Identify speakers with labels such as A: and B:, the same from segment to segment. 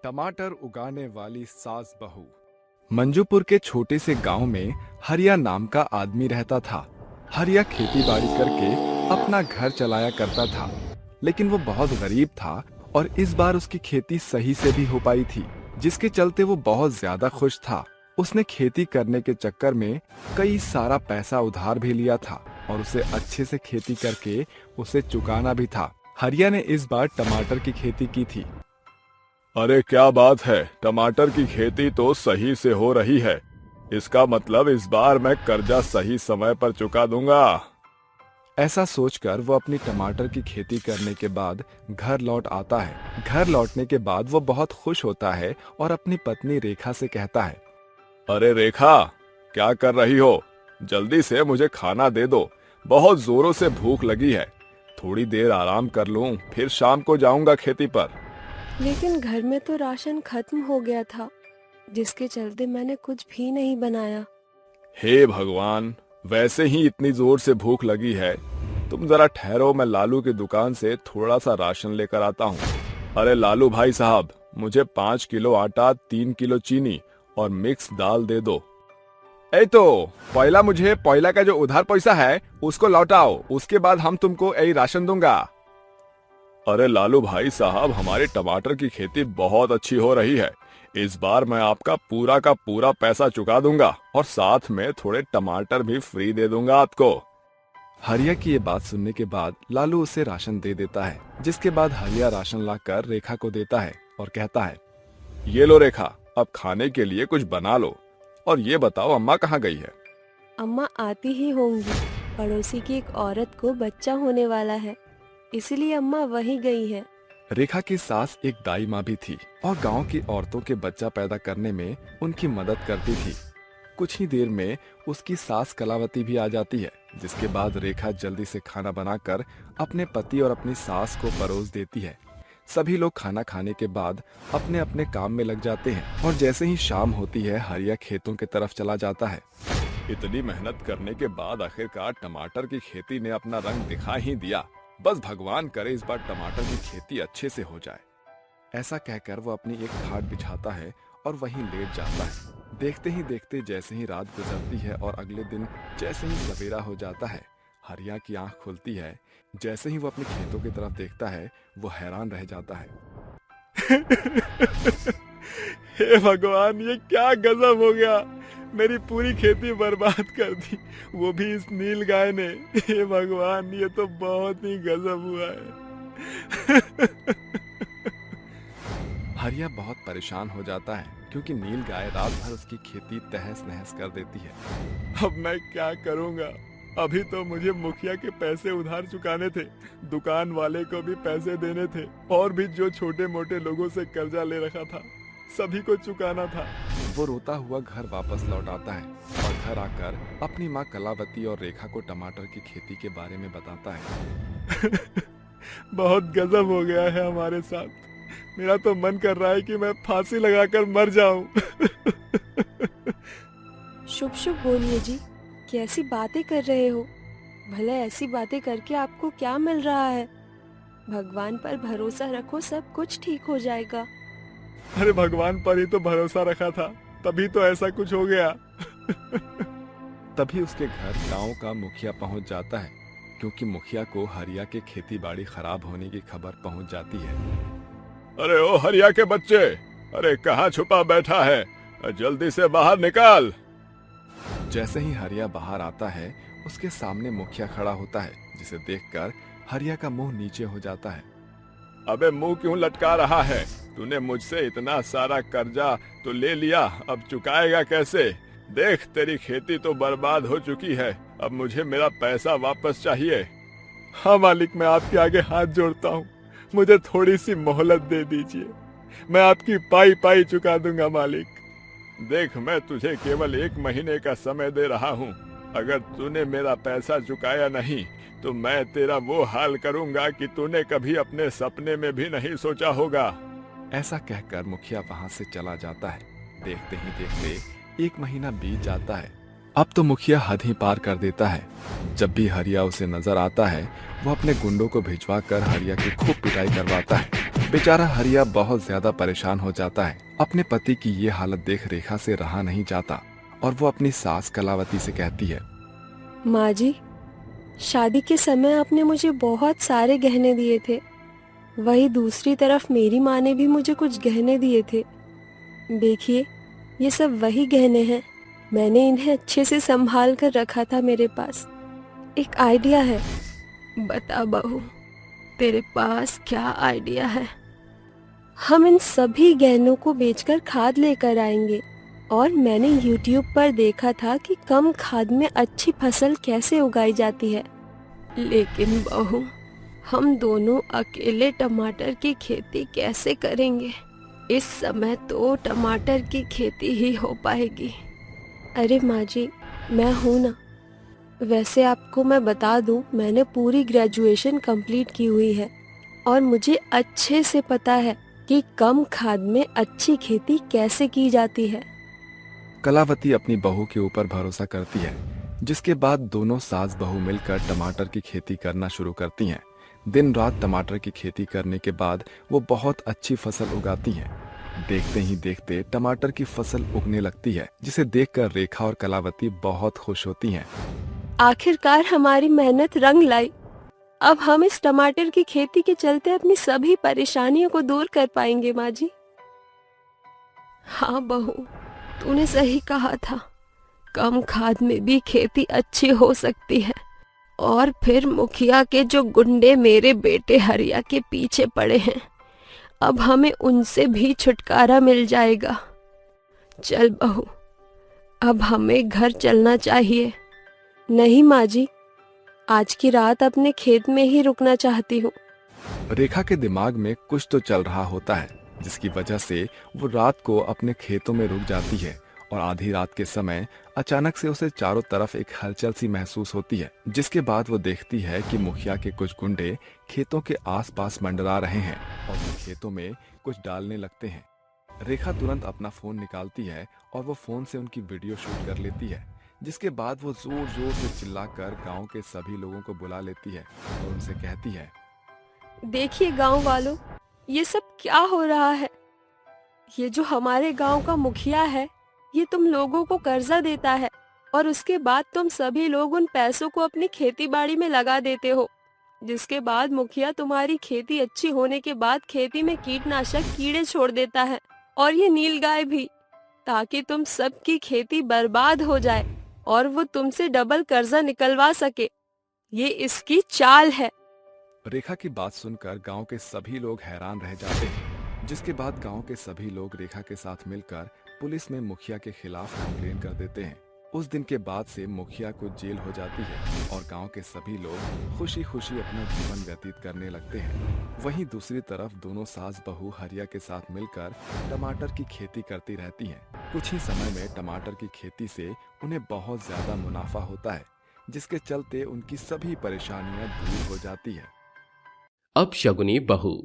A: टमाटर उगाने वाली सास बहू। मंजूपुर के छोटे से गांव में हरिया नाम का आदमी रहता था। हरिया खेती बाड़ी करके अपना घर चलाया करता था, लेकिन वो बहुत गरीब था और इस बार उसकी खेती सही से भी हो पाई थी, जिसके चलते वो बहुत ज्यादा खुश था। उसने खेती करने के चक्कर में कई सारा पैसा उधार भी लिया था और उसे अच्छे से खेती करके उसे चुकाना भी था। हरिया ने इस बार टमाटर की खेती की थी।
B: अरे क्या बात है, टमाटर की खेती तो सही से हो रही है। इसका मतलब इस बार मैं कर्जा सही समय पर चुका दूंगा।
A: ऐसा सोचकर वो अपनी टमाटर की खेती करने के बाद घर लौट आता है। घर लौटने के बाद वो बहुत खुश होता है और अपनी पत्नी रेखा से कहता है,
B: अरे रेखा, क्या कर रही हो? जल्दी से मुझे खाना दे दो, बहुत जोरों से भूख लगी है। थोड़ी देर आराम कर लूं, फिर शाम को जाऊंगा खेती पर।
C: लेकिन घर में तो राशन खत्म हो गया था, जिसके चलते मैंने कुछ भी नहीं बनाया।
B: हे भगवान, वैसे ही इतनी जोर से भूख लगी है। तुम जरा ठहरो, मैं लालू की दुकान से थोड़ा सा राशन लेकर आता हूँ। अरे लालू भाई साहब, मुझे 5 किलो आटा, 3 किलो चीनी और मिक्स दाल दे दो। तो पहला का जो उधार पैसा है उसको लौटाओ, उसके बाद हम तुमको यही राशन दूंगा। अरे लालू भाई साहब, हमारे टमाटर की खेती बहुत अच्छी हो रही है। इस बार मैं आपका पूरा का पूरा पैसा चुका दूंगा और साथ में थोड़े टमाटर भी फ्री दे दूंगा आपको।
A: हरिया की ये बात सुनने के बाद लालू उसे राशन दे देता है, जिसके बाद हरिया राशन लाकर रेखा को देता है और कहता है,
B: ये लो रेखा, अब खाने के लिए कुछ बना लो। और ये बताओ, अम्मा कहाँ गई है?
C: अम्मा आती ही होंगी, पड़ोसी की एक औरत को बच्चा होने वाला है, इसलिए अम्मा वहीं गई है।
A: रेखा की सास एक दाई माँ भी थी और गांव की औरतों के बच्चा पैदा करने में उनकी मदद करती थी। कुछ ही देर में उसकी सास कलावती भी आ जाती है, जिसके बाद रेखा जल्दी से खाना बनाकर अपने पति और अपनी सास को परोस देती है। सभी लोग खाना खाने के बाद अपने अपने काम में लग जाते हैं और जैसे ही शाम होती है, हरिया खेतों की तरफ चला जाता है।
B: इतनी मेहनत करने के बाद आखिरकार टमाटर की खेती ने अपना रंग दिखा ही दिया। बस भगवान करे इस बार टमाटर की खेती अच्छे से हो जाए।
A: ऐसा कहकर वो अपनी एक खाट बिछाता है और वहीं लेट जाता है। देखते ही देखते जैसे ही रात गुजरती है और अगले दिन जैसे ही सवेरा हो जाता है, हरिया की आंख खुलती है। जैसे ही वो अपने खेतों की तरफ देखता है, वो हैरान रह जाता है।
B: हे भगवान, ये क्या गजब हो गया! मेरी पूरी खेती बर्बाद कर दी, वो भी इस नील गाय ने। हे भगवान, ये तो बहुत ही गजब हुआ है।
A: हरिया बहुत परेशान हो जाता है, क्योंकि नील गाय रात भर उसकी खेती तहस नहस कर देती है।
B: अब मैं क्या करूंगा? अभी तो मुझे मुखिया के पैसे उधार चुकाने थे, दुकान वाले को भी पैसे देने थे, और भी जो छोटे मोटे लोगों से कर्जा ले रखा था, सभी को चुकाना था।
A: वो रोता हुआ घर वापस लौट आता है और घर आकर अपनी माँ कलावती और रेखा को टमाटर की खेती के बारे में बताता है।
B: बहुत गजब हो गया है हमारे साथ। मेरा तो मन कर रहा है कि मैं फांसी लगाकर मर जाऊं।
C: शुभ शुभ बोलिए जी, कैसी बातें कर रहे हो? भले ऐसी बातें करके आपको क्या मिल रहा है? भगवान पर भरोसा रखो, सब कुछ ठीक हो जाएगा।
B: अरे भगवान पर ही तो भरोसा रखा था, तभी तो ऐसा कुछ हो गया।
A: तभी उसके घर गांव का मुखिया पहुंच जाता है, क्योंकि मुखिया को हरिया के खेती बाड़ी खराब होने की खबर पहुंच जाती है।
B: अरे ओ हरिया के बच्चे, अरे कहाँ छुपा बैठा है? जल्दी से बाहर निकाल।
A: जैसे ही हरिया बाहर आता है, उसके सामने मुखिया खड़ा होता है, जिसे देखकर हरिया का मुंह नीचे हो जाता है।
B: अबे मुंह क्यों लटका रहा है? तूने मुझसे इतना सारा कर्जा तो ले लिया, अब चुकाएगा कैसे? देख, तेरी खेती तो बर्बाद हो चुकी है, अब मुझे मेरा पैसा वापस चाहिए। हाँ मालिक, मैं आपके आगे हाथ जोड़ता हूँ, मुझे थोड़ी सी मोहलत दे दीजिए, मैं आपकी पाई पाई चुका दूंगा मालिक। देख, मैं तुझे केवल 1 महीने का समय दे रहा हूँ। अगर तूने मेरा पैसा चुकाया नहीं तो मैं तेरा वो हाल करूंगा कि तूने कभी अपने सपने में भी नहीं सोचा होगा।
A: ऐसा कहकर मुखिया वहां से चला जाता है। देखते ही देखते 1 महीना बीत जाता है। अब तो मुखिया हद ही पार कर देता है। जब भी हरिया उसे नजर आता है, वो अपने गुंडों को भिजवा कर हरिया की खूब पिटाई करवाता है बेचारा हरिया बहुत ज्यादा परेशान हो जाता है। अपने पति की ये हालत देख रेखा से रहा नहीं जाता और वो अपनी सास कलावती से कहती है,
C: माँ जी, शादी के समय आपने मुझे बहुत सारे गहने दिए थे। वही दूसरी तरफ मेरी माँ ने भी मुझे कुछ गहने दिए थे। देखिए, ये सब वही गहने हैं। मैंने इन्हें अच्छे से संभाल कर रखा था मेरे पास। एक आइडिया है। बता बहू, तेरे पास क्या आइडिया है? हम इन सभी गहनों को बेचकर खाद लेकर आएंगे। और मैंने YouTube पर देखा था कि कम खाद में अच्छी फसल कैसे उगाई जाती है। लेकिन बहू, हम दोनों अकेले टमाटर की खेती कैसे करेंगे? इस समय तो टमाटर की खेती ही हो पाएगी। अरे माँ जी, मैं हूँ ना। वैसे आपको मैं बता दूँ, मैंने पूरी ग्रेजुएशन कंप्लीट की हुई है और मुझे अच्छे से पता है कि कम खाद में अच्छी खेती कैसे की जाती है।
A: कलावती अपनी बहू के ऊपर भरोसा करती है, जिसके बाद दोनों सास बहू मिलकर टमाटर की खेती करना शुरू करती हैं। दिन रात टमाटर की खेती करने के बाद वो बहुत अच्छी फसल उगाती हैं। देखते ही देखते टमाटर की फसल उगने लगती है, जिसे देखकर रेखा और कलावती बहुत खुश होती हैं।
C: आखिरकार हमारी मेहनत रंग लाई। अब हम इस टमाटर की खेती के चलते अपनी सभी परेशानियों को दूर कर पाएंगे माँ जी। हाँ बहू, तूने सही कहा था। कम खाद में भी खेती अच्छी हो सकती है। और फिर मुखिया के जो गुंडे मेरे बेटे हरिया के पीछे पड़े हैं, अब हमें उनसे भी छुटकारा मिल जाएगा। चल बहू, अब हमें घर चलना चाहिए। नहीं माँ जी, आज की रात अपने खेत में ही रुकना चाहती हूँ।
A: रेखा के दिमाग में कुछ तो चल रहा होता है, जिसकी वजह से वो रात को अपने खेतों में रुक जाती है। और आधी रात के समय अचानक से उसे चारों तरफ एक हलचल सी महसूस होती है, जिसके बाद वो देखती है कि मुखिया के कुछ गुंडे खेतों के आसपास मंडरा रहे हैं और वो खेतों में कुछ डालने लगते हैं। रेखा तुरंत अपना फोन निकालती है और वो फोन से उनकी वीडियो शूट कर लेती है, जिसके बाद वो जोर जोर से चिल्लाकर गांव के सभी लोगों को बुला लेती है और उनसे कहती है,
C: देखिए गांव वालों, ये सब क्या हो रहा है? ये जो हमारे गांव का मुखिया है, ये तुम लोगों को कर्जा देता है और उसके बाद तुम सभी लोग उन पैसों को अपनी खेती बाड़ी में लगा देते हो, जिसके बाद मुखिया तुम्हारी खेती अच्छी होने के बाद खेती में कीटनाशक कीड़े छोड़ देता है और ये नीलगाय भी, ताकि तुम सबकी खेती बर्बाद हो जाए और वो तुमसे डबल कर्जा निकलवा सके। ये इसकी चाल है।
A: रेखा की बात सुनकर गांव के सभी लोग हैरान रह जाते हैं, जिसके बाद गांव के सभी लोग रेखा के साथ मिलकर पुलिस में मुखिया के खिलाफ कंप्लेन कर देते हैं। उस दिन के बाद से मुखिया को जेल हो जाती है और गांव के सभी लोग खुशी खुशी अपना जीवन व्यतीत करने लगते हैं। वहीं दूसरी तरफ दोनों सास बहू हरिया के साथ मिलकर टमाटर की खेती करती रहती हैं। कुछ ही समय में टमाटर की खेती से उन्हें बहुत ज्यादा मुनाफा होता है, जिसके चलते उनकी सभी परेशानियां दूर हो जाती है।
D: अब शगुनी बहू।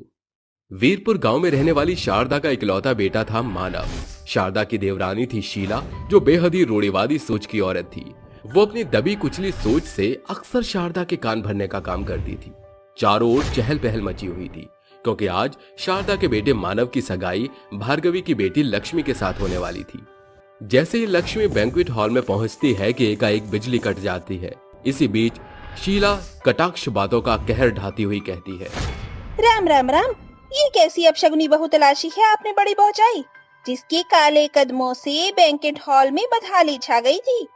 D: वीरपुर गांव में रहने वाली शारदा का इकलौता बेटा था मानव। शारदा की देवरानी थी शीला, जो बेहद ही रूढ़िवादी सोच की औरत थी। वो अपनी दबी कुचली सोच से अक्सर शारदा के कान भरने का काम करती थी। चारों ओर चहल पहल मची हुई थी, क्योंकि आज शारदा के बेटे मानव की सगाई भार्गवी की बेटी लक्ष्मी के साथ होने वाली थी। जैसे ही लक्ष्मी बैंक्वेट हॉल में पहुंचती है कि एकाएक बिजली कट जाती है। इसी बीच शीला कटाक्ष बातों का कहर ढाती हुई कहती है,
E: राम राम राम, ये कैसी अपशगुनी बहू तलाशी है आपने बड़ी पहुंचाई, जिसके काले कदमों से बैंकेट हॉल में बदहाली छा गई थी।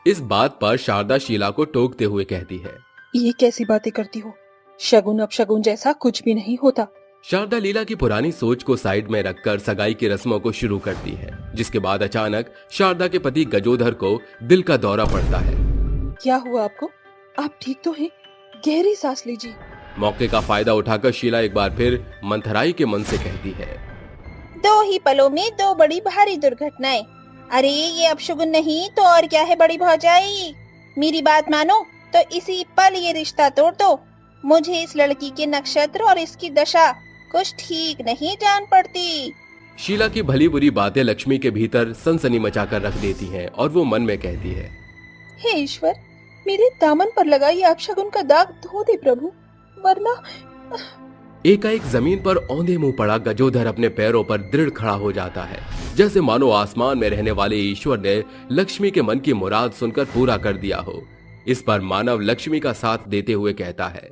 D: इस बात पर शारदा शीला को टोकते हुए कहती है,
F: ये कैसी बातें करती हो? शगुन अपशगुन जैसा कुछ भी नहीं होता।
D: शारदा लीला की पुरानी सोच को साइड में रखकर सगाई की रस्मों को शुरू करती है, जिसके बाद अचानक शारदा के पति गजोधर को दिल का दौरा पड़ता है।
F: क्या हुआ आपको? आप ठीक तो हैं? गहरी सांस लीजिए।
D: मौके का फायदा उठाकर शीला एक बार फिर मंथराई के मन से कहती है,
E: दो ही पलों में दो बड़ी भारी दुर्घटनाएं। अरे ये अपशगुन नहीं तो और क्या है बड़ी भौजाई। मेरी बात मानो तो इसी पल ये रिश्ता तोड़ दो। मुझे इस लड़की के नक्षत्र और इसकी दशा कुछ ठीक नहीं जान पड़ती।
D: शीला की भली बुरी बातें लक्ष्मी के भीतर सनसनी मचाकर रख देती हैं और वो मन में कहती है,
F: हे ईश्वर, मेरे दामन पर लगा ये अपशगुन का दाग धो दे प्रभु, वरना
D: एकाएक जमीन पर औंधे मुंह पड़ा गजोधर अपने पैरों पर दृढ़ खड़ा हो जाता है, जैसे मानो आसमान में रहने वाले ईश्वर ने लक्ष्मी के मन की मुराद सुनकर पूरा कर दिया हो। इस पर मानव लक्ष्मी का साथ देते हुए कहता है,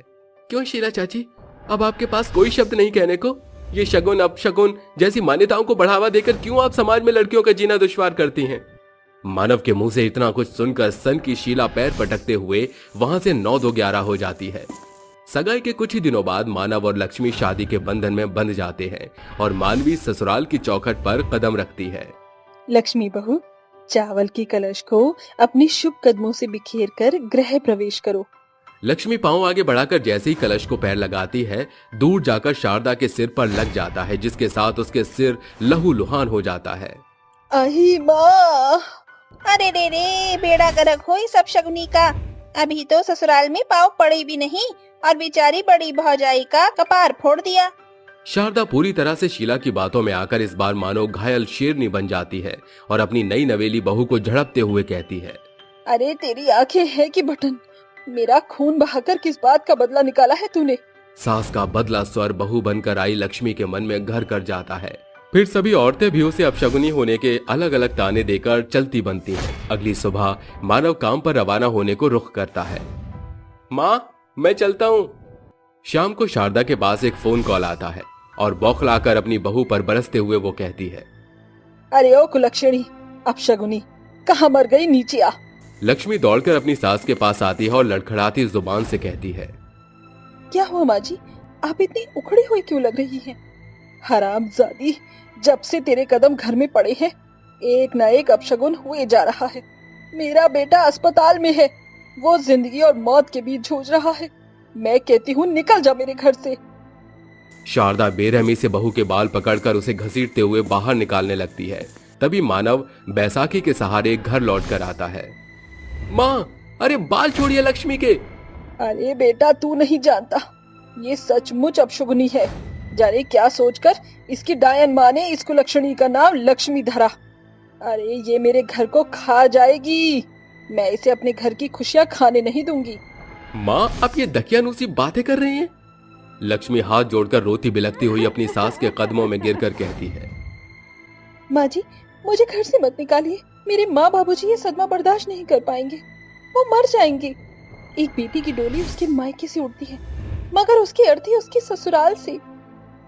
D: क्यों शीला चाची, अब आपके पास कोई शब्द नहीं कहने को? ये शगुन अपशगुन जैसी मान्यताओं को बढ़ावा देकर क्यों आप समाज में लड़कियों का जीना दुश्वार करती हैं? मानव के मुंह से इतना कुछ सुनकर सन की शीला पैर पटकते हुए वहां से 9-2-11 हो जाती है। सगाई के कुछ ही दिनों बाद मानव और लक्ष्मी शादी के बंधन में बंध जाते हैं और मानवी ससुराल की चौखट पर कदम रखती है।
F: लक्ष्मी बहू, चावल की कलश को अपने शुभ कदमों से बिखेर कर गृह प्रवेश करो।
D: लक्ष्मी पांव आगे बढ़ाकर जैसे ही कलश को पैर लगाती है, दूर जाकर शारदा के सिर पर लग जाता है, जिसके साथ उसके सिर लहूलुहान हो जाता है।
F: अही माँ!
E: अरे रे रे, बेड़ा गर्क हो इस अपशगुनी का। अभी तो ससुराल में पाँव पड़े भी नहीं और बेचारी बड़ी भौजाई का कपार फोड़ दिया।
D: शारदा पूरी तरह से शीला की बातों में आकर इस बार मानो घायल शेरनी बन जाती है और अपनी नई नवेली बहू को झड़पते हुए कहती है,
F: अरे तेरी आंखें है कि बटन, मेरा खून बहाकर किस बात का बदला निकाला है तूने?
D: सास का बदला स्वर बहू बनकर आई लक्ष्मी के मन में घर कर जाता है। फिर सभी औरतें भी उसे अपशगुनी होने के अलग अलग ताने देकर चलती बनती हैं। अगली सुबह मानव काम पर रवाना होने को रुख करता है। माँ, मैं चलता हूँ। शाम को शारदा के पास एक फोन कॉल आता है और बौखलाकर अपनी बहू पर बरसते हुए वो कहती है,
F: अरे ओ कुलक्षणी, अपशगुनी, कहाँ मर गई? नीचे आ।
D: लक्ष्मी दौड़कर अपनी सास के पास आती है और लड़खड़ाती जुबान से कहती है,
F: क्या हुआ माँ जी, आप इतनी उखड़ी हुई क्यों लग रही हैं? हरामजादी, जब से तेरे कदम घर में पड़े हैं, एक न एक अपशगुन हुए जा रहा है। मेरा बेटा अस्पताल में है, वो जिंदगी और मौत के बीच जूझ रहा है। मैं कहती हूँ निकल जा मेरे घर से।
D: शारदा बेरहमी से बहू के बाल पकड़कर उसे घसीटते हुए बाहर निकालने लगती है। तभी मानव बैसाखी के सहारे घर लौट कर आता है। माँ, अरे बाल छोड़िए लक्ष्मी के।
F: अरे बेटा, तू नहीं जानता, ये सचमुच अपशगुनी है। जाने क्या सोचकर इसकी डायन माँ ने इस कुलक्षणी का नाम लक्ष्मी धरा। अरे ये मेरे घर को खा जाएगी, मैं इसे अपने घर की खुशियां खाने नहीं दूंगी।
D: माँ, आप ये दकियानूसी बातें कर रही हैं? लक्ष्मी हाथ जोड़कर रोती बिलखती हुई अपनी सास के कदमों में गिरकर कहती है,
F: माँ जी, मुझे घर से मत निकालिए। मेरे माँ बाबूजी ये सदमा बर्दाश्त नहीं कर पाएंगे, वो मर जाएंगे। एक बेटी की डोली उसके मायके से उड़ती है, मगर उसकी अर्थी उसके ससुराल से।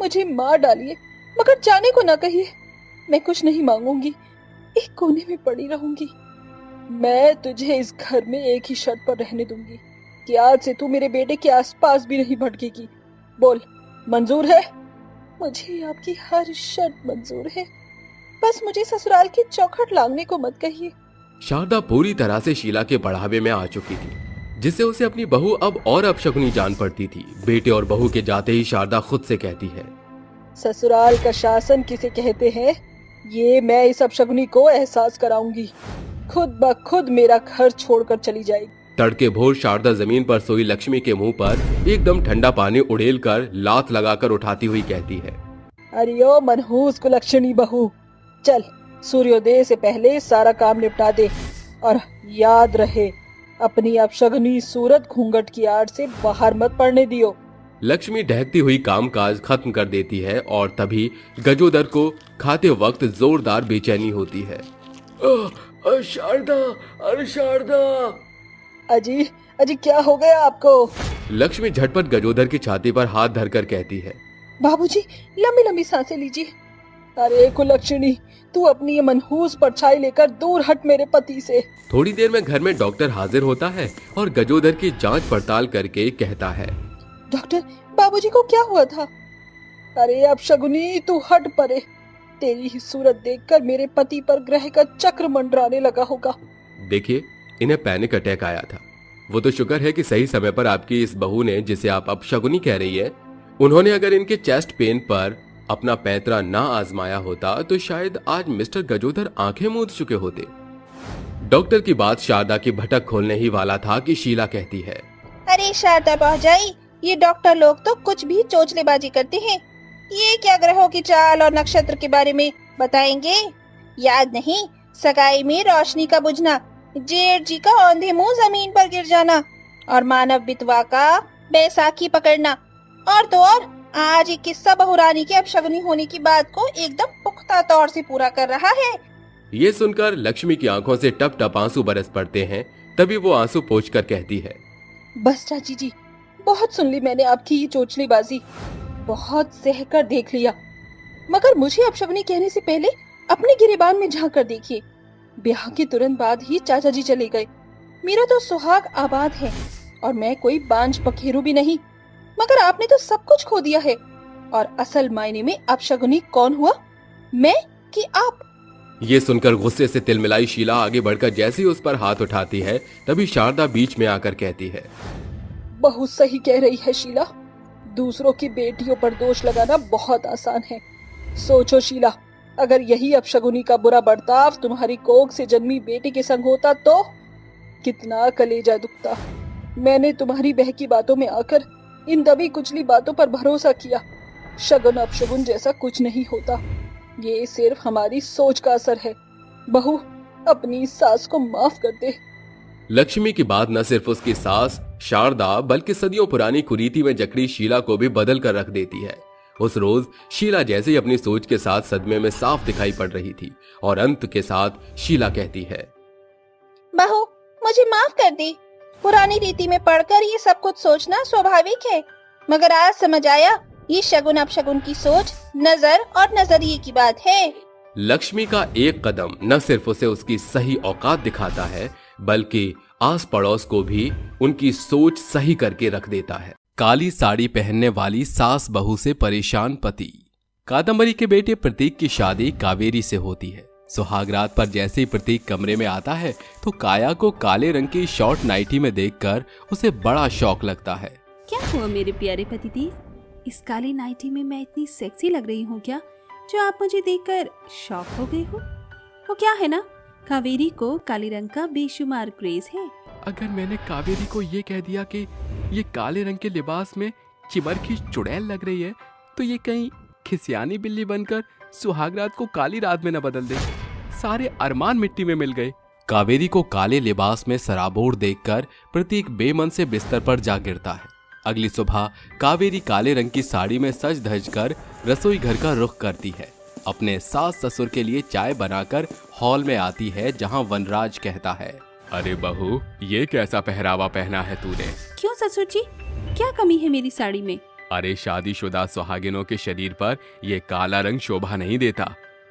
F: मुझे मार डालिए, मगर जाने को ना कहिए। मैं कुछ नहीं मांगूंगी, एक कोने में पड़ी रहूंगी। मैं तुझे इस घर में एक ही शर्त पर रहने दूंगी कि आज से तू मेरे बेटे के आसपास भी नहीं भटकेगी। बोल, मंजूर है? मुझे आपकी हर शर्त मंजूर है, बस मुझे ससुराल की चौखट लांघने को मत कहिए।
D: शारदा पूरी तरह से शीला के बढ़ावे में आ चुकी थी, जिससे उसे अपनी बहू अब और अपशगुनी जान पड़ती थी। बेटे और बहू के जाते ही शारदा खुद से कहती है,
F: ससुराल का शासन किसे कहते हैं, ये मैं इस अपशगुनी को एहसास कराऊंगी। खुद ब खुद मेरा घर छोड़कर चली जाएगी।
D: तड़के भोर शारदा जमीन पर सोई लक्ष्मी के मुंह पर एकदम ठंडा पानी उड़ेल कर लात लगाकर उठाती हुई कहती है,
F: अरे ओ मनहूस कुलक्षणी बहू, चल सूर्योदय से पहले सारा काम निपटा दे, और याद रहे अपनी अपशगुनी सूरत घूंघट की आड़ से बाहर मत पड़ने दियो।
D: लक्ष्मी ढहकती हुई कामकाज खत्म कर देती है और तभी गजोदर को खाते वक्त जोरदार बेचैनी होती है। शारदा, अरे शारदा।
F: अजी, अजी क्या हो गया आपको?
D: लक्ष्मी झटपट गजोदर की छाती पर हाथ धरकर कहती है,
F: बाबूजी, लंबी लंबी सांसें लीजिए। अरे कुलक्षणी, तू अपनी ये मनहूस परछाई लेकर दूर हट मेरे पति से।
D: थोड़ी देर में घर में डॉक्टर हाजिर होता है और गजोदर की जांच पड़ताल करके कहता है,
F: डॉक्टर, बाबूजी को क्या हुआ था? अरे अपशगुनी, तू हट परे। तेरी ही सूरत देखकर मेरे पति पर ग्रह का चक्र मंडराने लगा होगा।
D: देखिए, इन्हें पैनिक अटैक आया था। वो तो शुक्र है कि सही समय पर आपकी इस बहू ने, जिसे आप अपशगुनी कह रही है, उन्होंने अगर इनके चेस्ट पेन पर अपना पैंतरा ना आजमाया होता तो शायद आज मिस्टर गजोदर आंखें मूंद चुके होते। डॉक्टर की बात शारदा की भटक खोलने ही वाला था कि शीला कहती है,
E: अरे शारदा भौजाई, ये डॉक्टर लोग तो कुछ भी चोचलेबाजी करते हैं। ये क्या ग्रहों की चाल और नक्षत्र के बारे में बताएंगे? याद नहीं, सगाई में रोशनी का बुझना, जेठ जी का औंधे मुंह जमीन पर गिर जाना और मानव बितवा का बैसाखी पकड़ना, और तो और आज ये किस्सा बहू रानी के अपशगुनी होने की बात को एकदम पुख्ता तौर से पूरा कर रहा है।
D: ये सुनकर लक्ष्मी की आंखों से टप टप आंसू बरस पड़ते हैं। तभी वो आंसू पोंछकर कहती है,
F: बस चाची जी, बहुत सुन ली मैंने आपकी ये चोचलेबाजी, बहुत सहकर देख लिया। मगर मुझे अपशगुनी कहने से पहले अपने गिरेबान में झांक कर देखिए। ब्याह के तुरंत बाद ही चाचा जी चले गए। मेरा तो सुहाग आबाद है और मैं कोई बांझ पखेरू भी नहीं। मगर आपने तो सब कुछ खो दिया है। और असल मायने में अपशगुनी कौन हुआ, मैं कि आप?
D: ये सुनकर गुस्से से तिलमिलाई शीला आगे बढ़कर जैसे ही उस पर हाथ उठाती है, तभी शारदा बीच में आकर कहती है,
F: बहुत सही कह रही है शीला। दूसरों की बेटियों पर दोष लगाना बहुत आसान है। सोचो शीला, अगर यही अपशगुनी का बुरा बर्ताव तुम्हारी कोख से जन्मी बेटी के संग होता तो कितना कलेजा दुखता। मैंने तुम्हारी बहकी बातों में आकर इन दबी कुचली बातों पर भरोसा किया। शगुन अपशगुन जैसा कुछ नहीं होता। ये सिर्फ हमारी सोच का असर है। बहू, अपनी सास को माफ कर दे।
D: लक्ष्मी की बात न सिर्फ उसकी सास शारदा बल्कि सदियों पुरानी कुरीति में जकड़ी शीला को भी बदल कर रख देती है। उस रोज शीला जैसे ही अपनी सोच के साथ सदमे में साफ दिखाई पड़ रही थी और अंत के साथ शीला कहती है,
E: बहू, मुझे माफ कर दी। पुरानी रीति में पढ़कर ये सब कुछ सोचना स्वाभाविक है, मगर आज समझ आया ये शगुन अपशगुन की सोच, नजर और नजरिए की बात है।
D: लक्ष्मी का एक कदम न सिर्फ उसे उसकी सही औकात दिखाता है बल्कि आस पड़ोस को भी उनकी सोच सही करके रख देता है। काली साड़ी पहनने वाली सास बहू से परेशान पति। कादम्बरी के बेटे प्रतीक की शादी कावेरी से होती है। सुहागरात पर जैसे ही प्रतीक कमरे में आता है तो काया को काले रंग की शॉर्ट नाइटी में देखकर उसे बड़ा शौक लगता है।
G: क्या हुआ मेरे प्यारे पतिदेव, इस काली नाइटी में मैं इतनी सेक्सी लग रही हूँ क्या, जो आप मुझे देखकर शॉक हो गए हो? वो क्या है ना, कावेरी को काले रंग का बेशुमार क्रेज है।
D: अगर मैंने कावेरी को ये कह दिया कि ये काले रंग के लिबास में चिमर की चुड़ैल लग रही है, तो ये कहीं खिसियानी बिल्ली बनकर सुहागरात को काली रात में न बदल दे। सारे अरमान मिट्टी में मिल गए। कावेरी को काले लिबास में सराबोर देखकर प्रतीक बेमन से बिस्तर पर जा गिरता है। अगली सुबह कावेरी काले रंग की साड़ी में सज धज कर रसोई घर का रुख करती है। अपने सास ससुर के लिए चाय बनाकर हॉल में आती है, जहां वनराज कहता है, अरे बहू, ये कैसा पहरावा पहना है तूने?
G: क्यों ससुर जी, क्या कमी है मेरी साड़ी में?
D: अरे शादीशुदा सुहागिनों के शरीर पर ये काला रंग शोभा नहीं देता।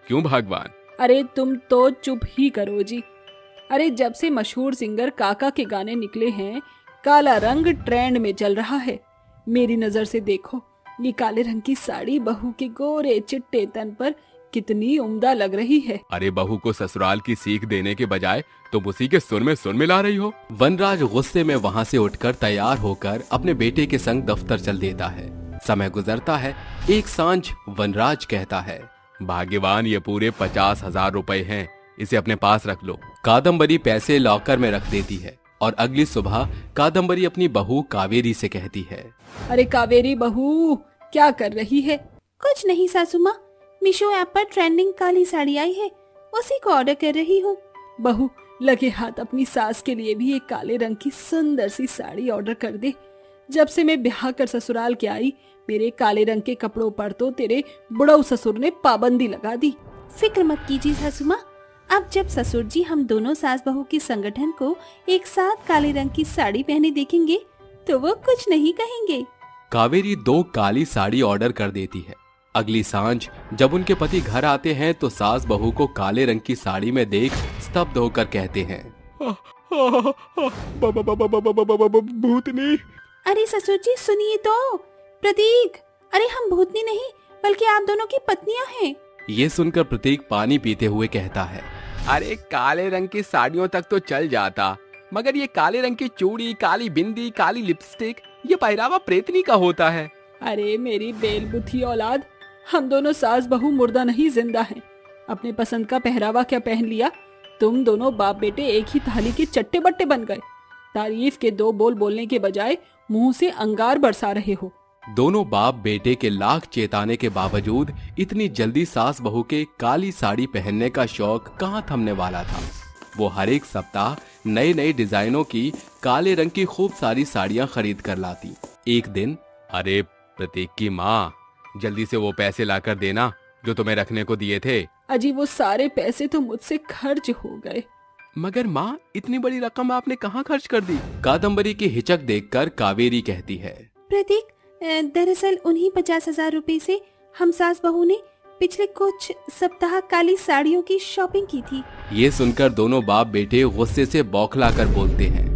D: क्यों भगवान?
H: अरे तुम तो चुप ही करो जी। अरे जब से मशहूर सिंगर काका के गाने निकले हैं, काला रंग ट्रेंड में चल रहा है। मेरी नजर से देखो, ये काले रंग की साड़ी बहू के गोरे चिट्टे तन पर कितनी उम्दा लग रही है।
D: अरे बहू को ससुराल की सीख देने के बजाय तुम उसी के सुर में सुर मिला रही हो। वनराज गुस्से में वहाँ से उठकर तैयार होकर अपने बेटे के संग दफ्तर चल देता है। समय गुजरता है। एक सांझ वनराज कहता है, भाग्यवान, ये पूरे 50,000 रुपए हैं, इसे अपने पास रख लो। कादम्बरी पैसे लॉकर में रख देती है और अगली सुबह कादम्बरी अपनी बहू कावेरी से कहती है,
H: अरे कावेरी बहू, क्या कर रही है?
G: कुछ नहीं सासू माँ, मीशो ऐप पर ट्रेंडिंग काली साड़ी आई है, उसी को ऑर्डर कर रही हूँ।
H: बहू, लगे हाथ अपनी सास के लिए भी एक काले रंग की सुंदर सी साड़ी ऑर्डर कर दे। जब से मैं ब्याह कर ससुराल के आई, मेरे काले रंग के कपड़ों पर तो तेरे बुढ़ऊ ससुर ने पाबंदी लगा दी।
G: फिक्र मत कीजिए सासू माँ, अब जब ससुर जी हम दोनों सास बहू के संगठन को एक साथ काले रंग की साड़ी पहने देखेंगे तो वो कुछ नहीं कहेंगे।
D: कावेरी 2 काली साड़ी ऑर्डर कर देती है। अगली सांझ जब उनके पति घर आते हैं तो सास बहू को काले रंग की साड़ी में देख स्तब्ध होकर कहते हैं,
B: भूतनी।
G: अरे ससुर जी सुनिए तो, प्रतीक, अरे हम भूतनी नहीं बल्कि आप दोनों की पत्नियां हैं।
D: ये सुनकर प्रतीक पानी पीते हुए कहता है, अरे काले रंग की साड़ियों तक तो चल जाता, मगर ये काले रंग की चूड़ी, काली बिंदी, काली लिपस्टिक, ये पहरावा प्रेतनी का होता है।
H: अरे मेरी बेलबुथी औलाद, हम दोनों सास बहू मुर्दा नहीं जिंदा हैं। अपने पसंद का पहरावा क्या पहन लिया? तुम दोनों बाप बेटे एक ही थाली के चट्टे बट्टे बन गए। तारीफ के 2 बोल बोलने के बजाय मुंह से अंगार बरसा रहे हो।
D: दोनों बाप बेटे के लाख चेताने के बावजूद इतनी जल्दी सास बहू के काली साड़ी पहनने का शौक कहाँ थमने वाला था। वो हर एक सप्ताह नए नए डिजाइनों की काले रंग की खूब सारी साड़ियां खरीद कर लाती। एक दिन, अरे प्रतीक की माँ, जल्दी से वो पैसे लाकर देना जो तुम्हें रखने को दिए थे।
H: अजी वो सारे पैसे तो मुझसे खर्च हो गए।
D: मगर माँ, इतनी बड़ी रकम आपने कहाँ खर्च कर दी? कादम्बरी की हिचक देखकर कावेरी कहती है,
G: प्रतीक, दरअसल उन्हीं 50,000 रुपए से हम सास बहू ने पिछले कुछ सप्ताह काली साड़ियों की शॉपिंग की थी।
D: ये सुनकर दोनों बाप बेटे गुस्से से बौखलाकर बोलते हैं,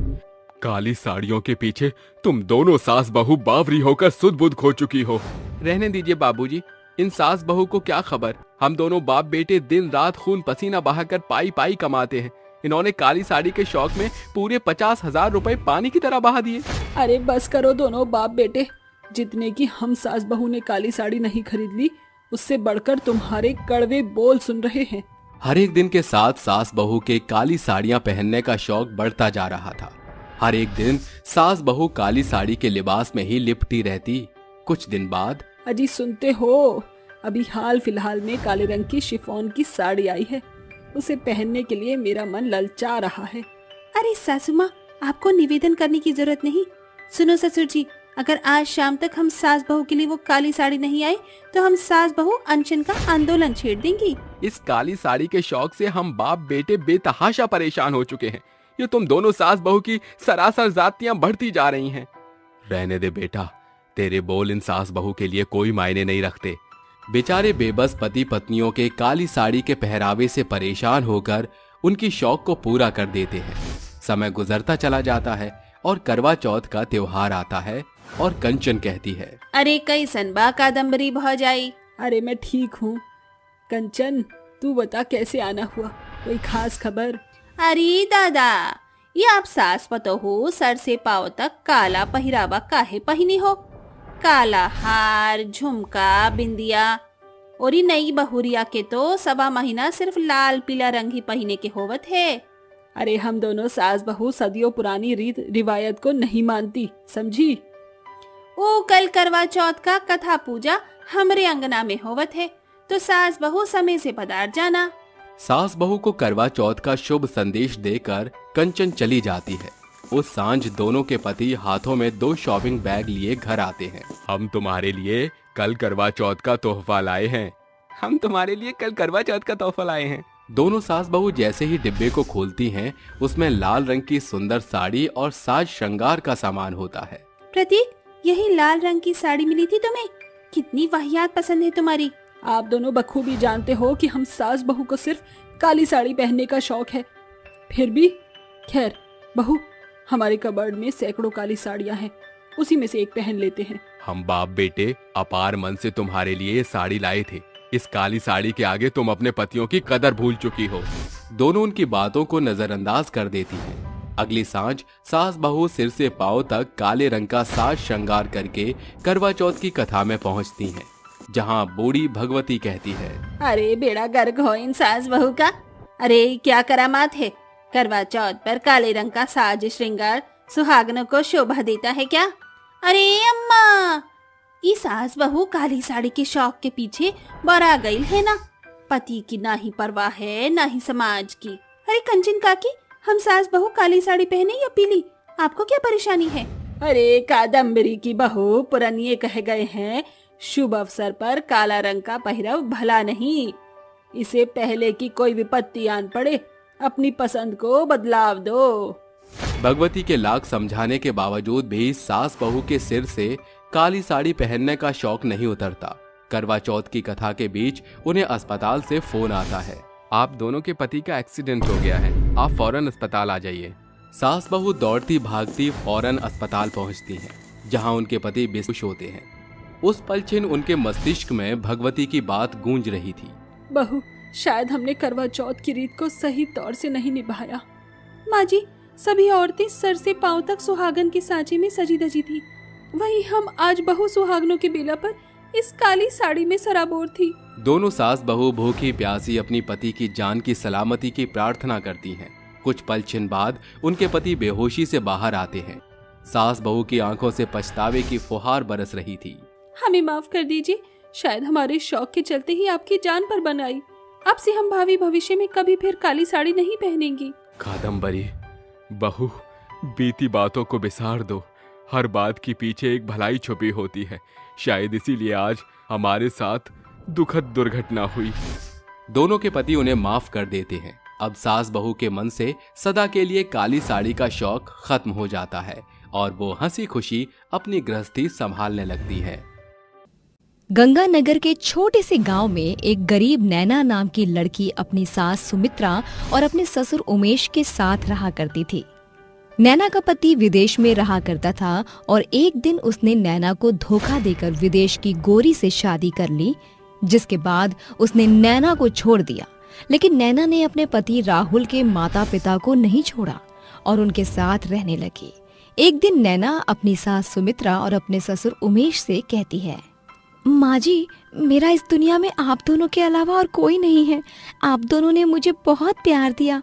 D: काली साड़ियों के पीछे तुम दोनों सास बहू बावरी होकर सुध बुध खो चुकी हो। रहने दीजिए बाबूजी, इन सास बहू को क्या खबर। हम दोनों बाप बेटे दिन रात खून पसीना बहाकर पाई पाई कमाते हैं। इन्होंने काली साड़ी के शौक में पूरे 50,000 रुपए पानी की तरह बहा दिए।
H: अरे बस करो दोनों बाप बेटे, जितने की हम सास बहू ने काली साड़ी नहीं खरीद ली, उससे बढ़कर तुम्हारे कड़वे बोल सुन रहे हैं।
D: हर एक दिन के साथ सास बहू के काली साड़ियां पहनने का शौक बढ़ता जा रहा था। हर एक दिन सास बहू काली साड़ी के लिबास में ही लिपटी रहती। कुछ दिन बाद,
H: अजी सुनते हो, अभी हाल फिलहाल में काले रंग की शिफॉन की साड़ी आई है। उसे पहनने के लिए मेरा मन ललचा रहा है।
G: अरे सासू माँ, आपको निवेदन करने की जरूरत नहीं। सुनो ससुर जी, अगर आज शाम तक हम सास बहू के लिए वो काली साड़ी नहीं आई तो हम सास बहू अनशन का आंदोलन छेड़ देंगी।
D: इस काली साड़ी के शौक से हम बाप बेटे बेतहाशा परेशान हो चुके हैं। ये तुम दोनों सास बहू की सरासर जातियां बढ़ती जा रही हैं। रहने दे बेटा, तेरे बोल इन सास बहू के लिए कोई मायने नहीं रखते। बेचारे बेबस पति पत्नियों के काली साड़ी के पहरावे से परेशान होकर उनकी शौक को पूरा कर देते हैं। समय गुजरता चला जाता है और करवा चौथ का त्योहार आता है और कंचन कहती है,
G: अरे कैसन बा कादम्बरी भौजाई?
H: अरे मैं ठीक हूँ। कंचन, तू बता कैसे आना हुआ, कोई खास खबर?
G: अरे दादा, ये आप सास पतोहू सर से पांव तक काला पहिरावा काहे पहिनी हो? काला हार, झुमका, बिंदिया और ये नई बहुरिया के तो सवा महीना सिर्फ लाल पीला रंग ही पहने के होवत है।
H: अरे हम दोनों सास बहू सदियों पुरानी रीत रिवायत को नहीं मानती, समझी?
G: ओ कल करवा चौथ का कथा पूजा हमरे अंगना में होवत है, तो सास बहू समय से पधार जाना।
D: सास बहू को करवा चौथ का शुभ संदेश देकर कंचन चली जाती है। उस सांझ दोनों के पति हाथों में 2 शॉपिंग बैग लिए घर आते हैं। हम तुम्हारे लिए कल करवा चौथ का तोहफा लाए हैं। हम तुम्हारे लिए कल करवा चौथ का तोहफा लाए हैं। दोनों सास बहू जैसे ही डिब्बे को खोलती हैं, उसमें लाल रंग की सुंदर साड़ी और साज श्रृंगार का सामान होता है।
G: प्रतीक, यही लाल रंग की साड़ी मिली थी तुम्हें? कितनी वाहियात पसंद है तुम्हारी।
H: आप दोनों बखूबी जानते हो कि हम सास बहू को सिर्फ काली साड़ी पहनने का शौक है। फिर भी खैर बहू, हमारे कबर्ड में सैकड़ों काली साड़ियां हैं, उसी में से एक पहन लेते हैं।
D: हम बाप बेटे अपार मन से तुम्हारे लिए ये साड़ी लाए थे। इस काली साड़ी के आगे तुम अपने पतियों की कदर भूल चुकी हो। दोनों उनकी बातों को नजरअंदाज कर देती हैं। अगली सांझ सास बहू सिर से पांव तक काले रंग का साज श्रृंगार करके करवा चौथ की कथा में पहुंचती हैं, जहां बूढ़ी भगवती कहती है,
G: अरे बेड़ा गर्क हो इन सास बहू का। अरे क्या करामात है, करवा चौथ पर काले रंग का साज श्रृंगार सुहागनों को शोभा देता है क्या? अरे अम्मा, ये सास बहू काली साड़ी के शौक के पीछे बरा गई है ना। पति की ना ही परवाह है ना ही समाज की। अरे कंचन काकी, हम सास बहू काली साड़ी पहने या पीली, आपको क्या परेशानी है?
H: अरे कादम्बरी की बहू, पुरानिये कह गए हैं, शुभ अवसर पर काला रंग का पहिरव भला नहीं। इसे पहले की कोई विपत्ति आन पड़े, अपनी पसंद को बदलाव दो।
D: भगवती के लाख समझाने के बावजूद भी सास बहू के सिर से काली साड़ी पहनने का शौक नहीं उतरता। करवा चौथ की कथा के बीच उन्हें अस्पताल से फोन आता है, आप दोनों के पति का एक्सीडेंट हो गया है, आप फौरन अस्पताल आ जाइए। सास बहू दौड़ती भागती फौरन अस्पताल पहुंचती हैं, जहां उनके पति बेहोश होते हैं। उस पल छिन उनके मस्तिष्क में भगवती की बात गूंज रही थी,
H: बहू, शायद हमने करवा चौथ की रीत को सही तौर से नहीं निभाया।
G: माँ जी, सभी औरतें सर से पांव तक सुहागन के सांचे में सजी धजी थी,
H: वहीं हम आज बहू सुहागनों के बेला पर इस काली साड़ी में सराबोर थी।
D: दोनों सास बहू भूखी प्यासी अपनी पति की जान की सलामती की प्रार्थना करती हैं। कुछ पल छिन बाद उनके पति बेहोशी से बाहर आते हैं। सास बहू की आंखों से पछतावे की फुहार बरस रही थी।
H: हमें माफ कर दीजिए, शायद हमारे शौक के चलते ही आपकी जान पर बनाई। अब से हम भावी भविष्य में कभी फिर काली साड़ी नहीं पहनेंगी।
B: कादम्बरी बहू, बीती बातों को बिसार दो। हर बात के पीछे एक भलाई छुपी होती है।
D: शायद इसीलिए आज हमारे साथ दुखद दुर्घटना हुई। दोनों के पति उन्हें माफ कर देते हैं। अब सास बहू के मन से सदा के लिए काली साड़ी का शौक खत्म हो जाता है और वो हंसी खुशी अपनी गृहस्थी संभालने लगती है।
I: गंगानगर के छोटे से गांव में एक गरीब नैना नाम की लड़की अपनी सास सुमित्रा और अपने ससुर उमेश के साथ रहा करती थी। नैना का पति विदेश में रहा करता था और एक दिन उसने नैना को धोखा देकर विदेश की गोरी से शादी कर ली, जिसके बाद उसने नैना को छोड़ दिया। लेकिन नैना ने अपने पति राहुल के माता पिता को नहीं छोड़ा और उनके साथ रहने लगी। एक दिन नैना अपनी सास सुमित्रा और अपने ससुर उमेश से कहती है, माँ जी, मेरा इस दुनिया में आप दोनों के अलावा और कोई नहीं है। आप दोनों ने मुझे बहुत प्यार दिया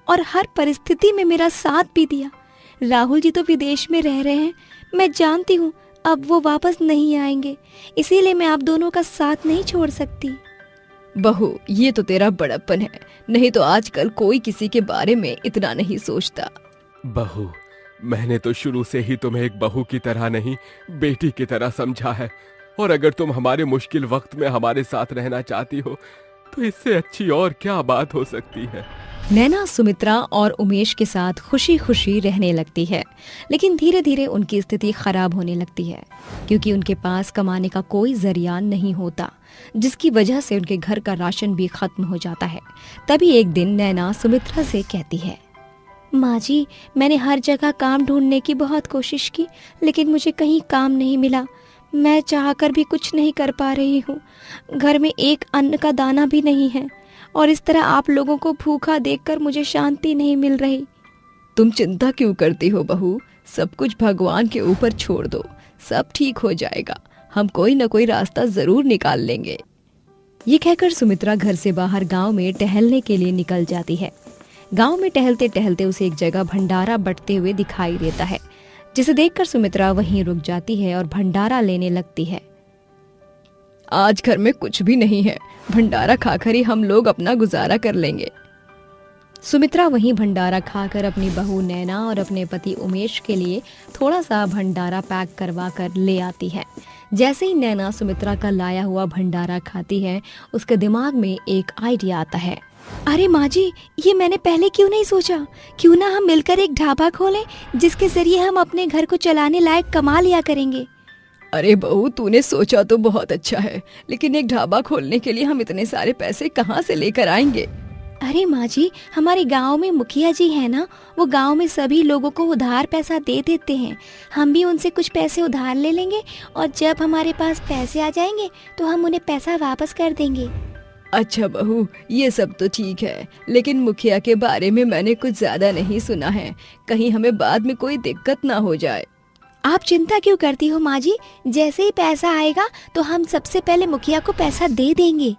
I: और हर परिस्थिति में मेरा साथ भी दिया। राहुल जी तो विदेश में रह रहे हैं, मैं जानती हूँ अब वो वापस नहीं आएंगे, इसीलिए मैं आप दोनों का साथ नहीं छोड़ सकती। बहू, ये तो तेरा बड़प्पन है, नहीं तो आजकल कोई किसी के बारे में इतना नहीं सोचता।
D: बहू, मैंने तो शुरू से ही तुम्हें एक बहू की तरह नहीं, बेटी की तरह समझा है, और अगर तुम हमारे मुश्किल वक्त में हमारे साथ रहना चाहती हो तो इससे अच्छी और क्या बात हो सकती है।
I: नैना सुमित्रा और उमेश के साथ खुशी खुशी रहने लगती है, लेकिन धीरे धीरे उनकी स्थिति खराब होने लगती है क्योंकि उनके पास कमाने का कोई जरिया नहीं होता, जिसकी वजह से उनके घर का राशन भी खत्म हो जाता है। तभी एक दिन नैना सुमित्रा से कहती है, माँ जी, मैंने हर जगह काम ढूंढने की बहुत कोशिश की, लेकिन मुझे कहीं काम नहीं मिला। मैं चाहकर भी कुछ नहीं कर पा रही हूँ। घर में एक अन्न का दाना भी नहीं है और इस तरह आप लोगों को भूखा देखकर मुझे शांति नहीं मिल रही। तुम चिंता क्यों करती हो बहू, सब कुछ भगवान के ऊपर छोड़ दो, सब ठीक हो जाएगा। हम कोई न कोई रास्ता जरूर निकाल लेंगे। ये कहकर सुमित्रा घर से बाहर गांव में टहलने के लिए निकल जाती है। गांव में टहलते टहलते उसे एक जगह भंडारा बंटते हुए दिखाई देता है, जिसे देखकर सुमित्रा वहीं रुक जाती है और भंडारा लेने लगती है। आज घर में कुछ भी नहीं है, भंडारा खाकर ही हम लोग अपना गुजारा कर लेंगे। सुमित्रा वहीं भंडारा खाकर अपनी बहू नैना और अपने पति उमेश के लिए थोड़ा सा भंडारा पैक करवा कर ले आती है। जैसे ही नैना सुमित्रा का लाया हुआ भंडारा खाती है, उसके दिमाग में एक आइडिया आता है। अरे माँ जी, ये मैंने पहले क्यों नहीं सोचा, क्यों ना हम मिलकर एक ढाबा खोलें जिसके जरिए हम अपने घर को चलाने लायक कमा लिया करेंगे। अरे बहू, तूने सोचा तो बहुत अच्छा है, लेकिन एक ढाबा खोलने के लिए हम इतने सारे पैसे कहाँ से लेकर आएंगे? अरे माँ जी, हमारे गांव में मुखिया जी है ना, वो गांव में सभी लोगों को उधार पैसा दे देते हैं। हम भी उनसे कुछ पैसे उधार ले लेंगे और जब हमारे पास पैसे आ जाएंगे तो हम उन्हें पैसा वापस कर देंगे। अच्छा बहू, ये सब तो ठीक है, लेकिन मुखिया के बारे में मैंने कुछ ज्यादा नहीं सुना है, कहीं हमें बाद में कोई दिक्कत ना हो जाए। आप चिंता क्यों करती हो माँ जी, जैसे ही पैसा आएगा तो हम सबसे पहले मुखिया को पैसा दे देंगे।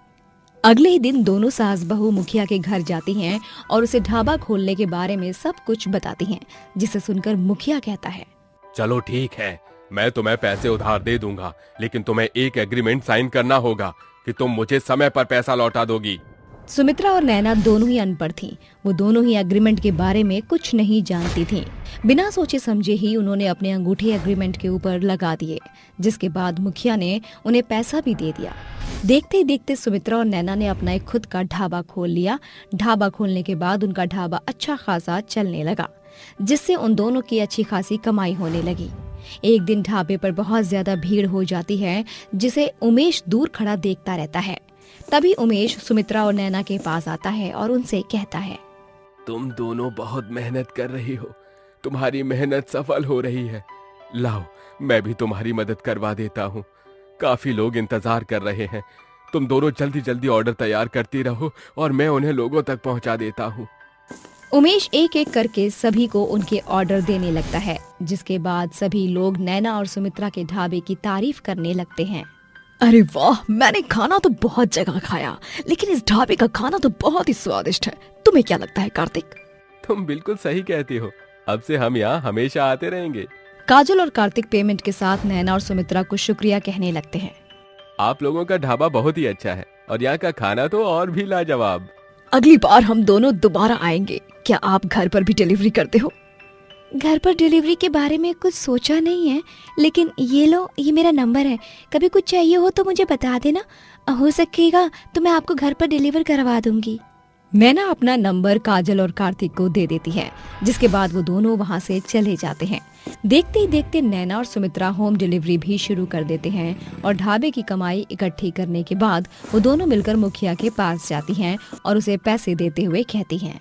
I: अगले ही दिन दोनों सास बहू मुखिया के घर जाती हैं और उसे ढाबा खोलने के बारे में सब कुछ बताती हैं, जिसे सुनकर मुखिया कहता है,
D: चलो ठीक है, मैं तुम्हें पैसे उधार दे दूंगा, लेकिन तुम्हें एक एग्रीमेंट साइन करना होगा कि तुम मुझे समय पर पैसा लौटा दोगी।
I: सुमित्रा और नैना दोनों ही अनपढ़ थीं। वो दोनों ही एग्रीमेंट के बारे में कुछ नहीं जानती थीं। बिना सोचे समझे ही उन्होंने अपने अंगूठे एग्रीमेंट के ऊपर लगा दिए, जिसके बाद मुखिया ने उन्हें पैसा भी दे दिया। देखते ही देखते सुमित्रा और नैना ने अपना एक खुद का ढाबा खोल लिया। ढाबा खोलने के बाद उनका ढाबा अच्छा खासा चलने लगा, जिससे उन दोनों की अच्छी खासी कमाई होने लगी। एक दिन ढाबे पर बहुत ज्यादा भीड़ हो जाती है, जिसे उमेश दूर खड़ा देखता रहता है। तभी उमेश सुमित्रा और नैना के पास आता है और उनसे कहता है,
D: तुम दोनों बहुत मेहनत कर रही हो, तुम्हारी मेहनत सफल हो रही है। लाओ, मैं भी तुम्हारी मदद करवा देता हूँ। काफी लोग इंतजार कर रहे हैं, तुम दोनों जल्दी जल्दी ऑर्डर तैयार करती रहो और मैं उन्हें लोगों तक पहुँचा देता हूँ।
I: उमेश एक एक करके सभी को उनके ऑर्डर देने लगता है, जिसके बाद सभी लोग नैना और सुमित्रा के ढाबे की तारीफ करने लगते हैं। अरे वाह, मैंने खाना तो बहुत जगह खाया, लेकिन इस ढाबे का खाना तो बहुत ही स्वादिष्ट है। तुम्हें क्या लगता है कार्तिक?
D: तुम बिल्कुल सही कहती हो, अब से हम यहाँ हमेशा आते रहेंगे।
I: काजल और कार्तिक पेमेंट के साथ नैना और सुमित्रा को शुक्रिया कहने लगते हैं।
D: आप लोगों का ढाबा बहुत ही अच्छा है और यहाँ का खाना तो और भी लाजवाब।
I: अगली बार हम दोनों दोबारा आएंगे। क्या आप घर पर भी डिलीवरी करते हो? घर पर डिलीवरी के बारे में कुछ सोचा नहीं है, लेकिन ये लो, ये मेरा नंबर है। कभी कुछ चाहिए हो तो मुझे बता देना, हो सकेगा तो मैं आपको घर पर डिलीवर करवा दूंगी। नैना अपना नंबर काजल और कार्तिक को दे देती है, जिसके बाद वो दोनों वहाँ से चले जाते हैं। देखते ही देखते नैना और सुमित्रा होम डिलीवरी भी शुरू कर देते हैं और ढाबे की कमाई इकट्ठी करने के बाद वो दोनों मिलकर मुखिया के पास जाती हैं और उसे पैसे देते हुए कहती हैं,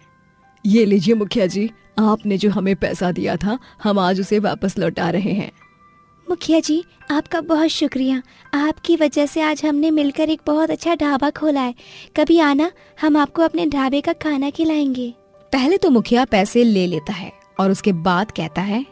H: ये लीजिए मुखिया जी, आपने जो हमें पैसा दिया था हम आज उसे वापस लौटा रहे हैं।
I: मुखिया जी आपका बहुत शुक्रिया, आपकी वजह से आज हमने मिलकर एक बहुत अच्छा ढाबा खोला है। कभी आना, हम आपको अपने ढाबे का खाना खिलाएंगे। पहले तो मुखिया पैसे ले लेता है और उसके बाद कहता है,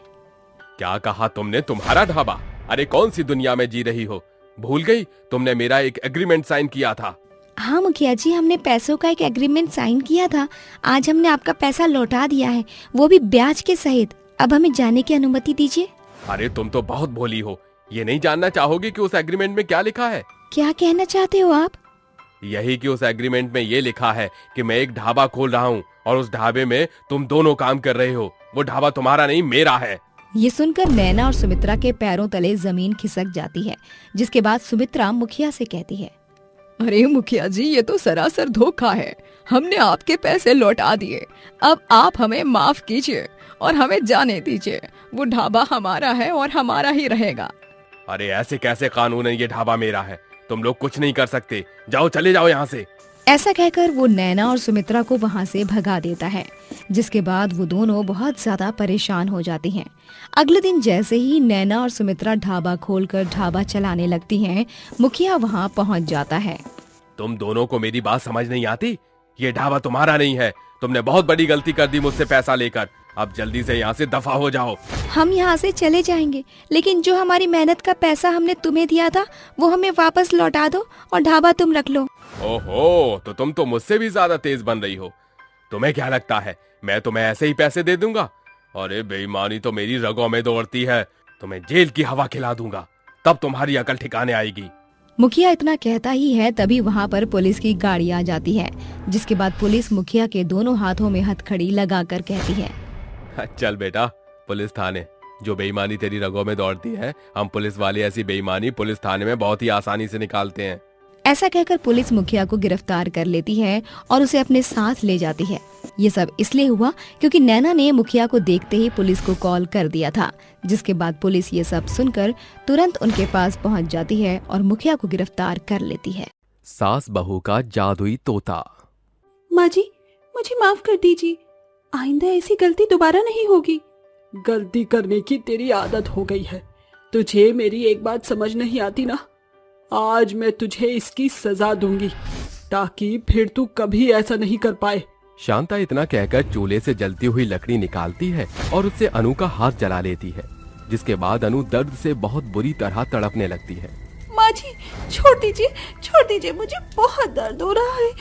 D: क्या कहा तुमने, तुम्हारा ढाबा? अरे कौन सी दुनिया में जी रही हो? भूल गई तुमने मेरा एक एग्रीमेंट साइन किया था।
I: हाँ मुखिया जी, हमने पैसों का एक एग्रीमेंट साइन किया था। आज हमने आपका पैसा लौटा दिया है, वो भी ब्याज के सहित। अब हमें जाने की अनुमति दीजिए।
D: अरे तुम तो बहुत भोली हो, ये नहीं जानना चाहोगी कि उस एग्रीमेंट में क्या लिखा है?
I: क्या कहना चाहते हो आप?
D: यही कि उस एग्रीमेंट में ये लिखा है कि मैं एक ढाबा खोल रहा हूँ और उस ढाबे में तुम दोनों काम कर रहे हो। वो ढाबा तुम्हारा नहीं, मेरा है।
I: ये सुनकर नैना और सुमित्रा के पैरों तले जमीन खिसक जाती है, जिसके बाद सुमित्रा मुखिया से कहती है,
H: अरे मुखिया जी, ये तो सरासर धोखा है। हमने आपके पैसे लौटा दिए, अब आप हमें माफ कीजिए और हमें जाने दीजिए। वो ढाबा हमारा है और हमारा ही रहेगा।
D: अरे ऐसे कैसे कानून है, ये ढाबा मेरा है, तुम लोग कुछ नहीं कर सकते। जाओ, चले जाओ यहाँ से।
I: ऐसा कहकर वो नैना और सुमित्रा को वहाँ से भगा देता है, जिसके बाद वो दोनों बहुत ज्यादा परेशान हो जाती हैं। अगले दिन जैसे ही नैना और सुमित्रा ढाबा खोलकर ढाबा चलाने लगती हैं, मुखिया वहाँ पहुँच जाता है।
D: तुम दोनों को मेरी बात समझ नहीं आती? ये ढाबा तुम्हारा नहीं है, तुमने बहुत बड़ी गलती कर दी मुझसे पैसा लेकर। अब जल्दी से यहाँ से दफा हो जाओ।
I: हम यहाँ से चले जाएंगे, लेकिन जो हमारी मेहनत का पैसा हमने तुम्हें दिया था वो हमें वापस लौटा दो और ढाबा तुम रख लो।
D: ओहो, तो तुम तो मुझसे भी ज्यादा तेज बन रही हो। तुम्हें क्या लगता है मैं तुम्हें ऐसे ही पैसे दे दूंगा? अरे बेईमानी तो मेरी रगों में दौड़ती है। तुम्हें जेल की हवा खिला दूंगा, तब तुम्हारी अकल ठिकाने आएगी।
I: मुखिया इतना कहता ही है, तभी वहाँ पर पुलिस की गाड़ी आ जाती है, जिसके बाद पुलिस मुखिया के दोनों हाथों में हथकड़ी लगाकर कहती है,
D: चल बेटा पुलिस थाने। जो बेईमानी तेरी रगों में दौड़ती है, हम पुलिस वाले ऐसी बेईमानी पुलिस थाने में बहुत ही आसानी से निकालते हैं।
I: ऐसा कहकर पुलिस मुखिया को गिरफ्तार कर लेती है और उसे अपने साथ ले जाती है। ये सब इसलिए हुआ क्योंकि नैना ने मुखिया को देखते ही पुलिस को कॉल कर दिया था, जिसके बाद पुलिस ये सब सुनकर तुरंत उनके पास पहुंच जाती है और मुखिया को गिरफ्तार कर लेती है।
D: सास बहू का जादुई तोता।
G: माँ जी, मुझे माफ कर दीजिए, आइंदा ऐसी गलती दोबारा नहीं होगी।
H: गलती करने की तेरी आदत हो गई है। तुझे मेरी एक बात समझ नहीं आती ना? आज मैं तुझे इसकी सजा दूंगी ताकि फिर तू कभी ऐसा नहीं कर पाए।
D: शांता इतना कहकर चूल्हे से जलती हुई लकड़ी निकालती है और उससे अनु का हाथ जला लेती है, जिसके बाद अनु दर्द से बहुत बुरी तरह तड़पने लगती है।
G: माँ जी, छोड़ दीजिए, मुझे बहुत दर्द हो रहा है,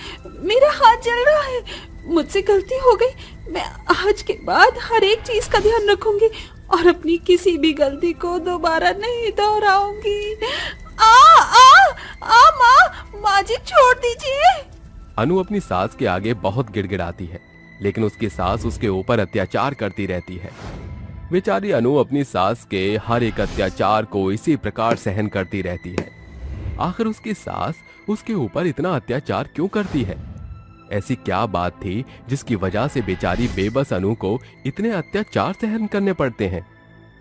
G: मेरा हाथ जल रहा है, मुझसे गलती हो गई। मैं आज के बाद हर एक चीज का ध्यान रखूंगी और अपनी किसी भी गलती को दोबारा नहीं दोहराऊंगी। माँ जी छोड़ दीजिए।
D: अनु अपनी सास के आगे बहुत गिड़गिड़ाती है, लेकिन उसकी सास उसके ऊपर अत्याचार करती रहती है। बेचारी अनु अपनी सास के हर एक अत्याचार को इसी प्रकार सहन करती रहती है। आखिर उसकी सास उसके ऊपर इतना अत्याचार क्यों करती है? ऐसी क्या बात थी जिसकी वजह से बेचारी बेबस अनु को इतने अत्याचार सहन करने पड़ते हैं?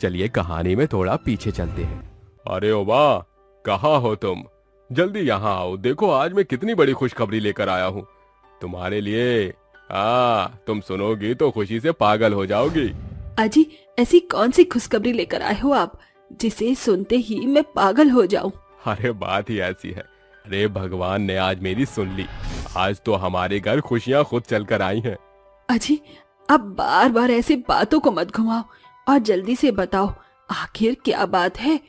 D: चलिए कहानी में थोड़ा पीछे चलते हैं। अरे ओबा, कहाँ हो तुम? जल्दी यहाँ आओ, देखो आज मैं कितनी बड़ी खुशखबरी लेकर आया हूँ तुम्हारे लिए। तुम सुनोगी तो खुशी से पागल हो जाओगी।
H: अजी, ऐसी कौन सी खुशखबरी लेकर आए हो आप जिसे सुनते ही मैं पागल हो जाऊं?
D: अरे बात ही ऐसी है। अरे भगवान ने आज मेरी सुन ली, आज तो हमारे घर खुशियाँ खुद चलकर आई हैं।
H: अजी, अब बार बार ऐसी बातों को मत घुमाओ और जल्दी से बताओ आखिर क्या बात है।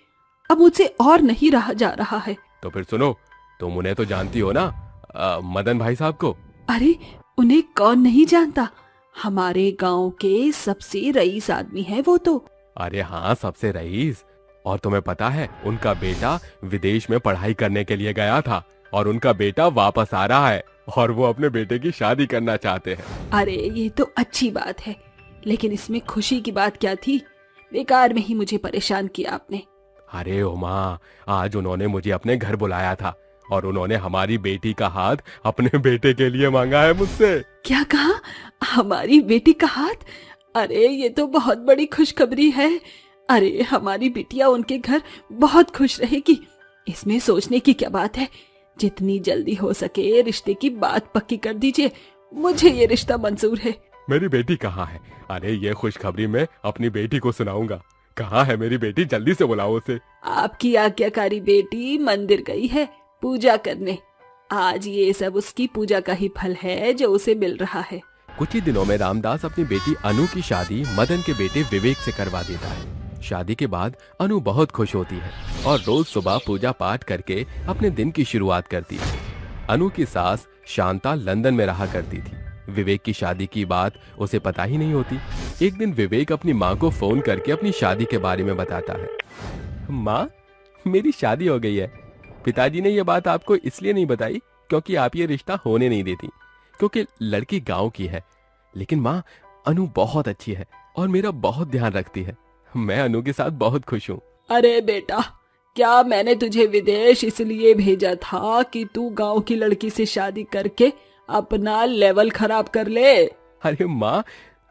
H: अब मुझसे और नहीं रहा जा रहा है।
D: तो फिर सुनो, तुम उन्हें तो जानती हो ना, मदन भाई साहब को?
H: अरे उन्हें कौन नहीं जानता, हमारे गांव के सबसे रईस आदमी है वो तो।
D: अरे हाँ, सबसे रईस। और तुम्हें पता है उनका बेटा विदेश में पढ़ाई करने के लिए गया था और उनका बेटा वापस आ रहा है और वो अपने बेटे की शादी करना चाहते हैं।
H: अरे ये तो अच्छी बात है, लेकिन इसमें खुशी की बात क्या थी? बेकार में ही मुझे परेशान किया आपने।
D: अरे उमा, आज उन्होंने मुझे अपने घर बुलाया था और उन्होंने हमारी बेटी का हाथ अपने बेटे के लिए मांगा है मुझसे।
H: क्या कहा? हमारी बेटी का हाथ? अरे ये तो बहुत बड़ी खुशखबरी है। अरे हमारी बिटिया उनके घर बहुत खुश रहेगी। इसमें सोचने की क्या बात है? जितनी जल्दी हो सके रिश्ते की बात पक्की कर दीजिए। मुझे ये रिश्ता मंजूर है।
D: मेरी बेटी कहाँ है? अरे ये खुशखबरी मैं अपनी बेटी को सुनाऊंगा। कहाँ है मेरी बेटी? जल्दी से बुलाओ उसे।
H: आपकी आज्ञाकारी बेटी मंदिर गई है पूजा करने। आज ये सब उसकी पूजा का ही फल है जो उसे मिल रहा है।
D: कुछ ही दिनों में रामदास अपनी बेटी अनु की शादी मदन के बेटे विवेक से करवा देता है। शादी के बाद अनु बहुत खुश होती है और रोज सुबह पूजा पाठ करके अपने दिन की शुरुआत करती है। अनु की सास शांता लंदन में रहा करती थी। विवेक की शादी की बात उसे पता ही नहीं होती। एक दिन विवेक अपनी माँ को फोन करके अपनी शादी के बारे में बताता है। माँ, मेरी शादी हो गई है। पिताजी ने यह बात आपको इसलिए नहीं बताई क्योंकि आप ये रिश्ता होने नहीं देती, क्योंकि लड़की गांव की है। लेकिन माँ, अनु बहुत अच्छी है और मेरा बहुत ध्यान रखती है। मैं अनु के साथ बहुत खुश हूँ।
H: अरे बेटा, क्या मैंने तुझे विदेश इसलिए भेजा था कि तू गांव की लड़की से शादी करके अपना लेवल खराब कर ले?
D: अरे माँ,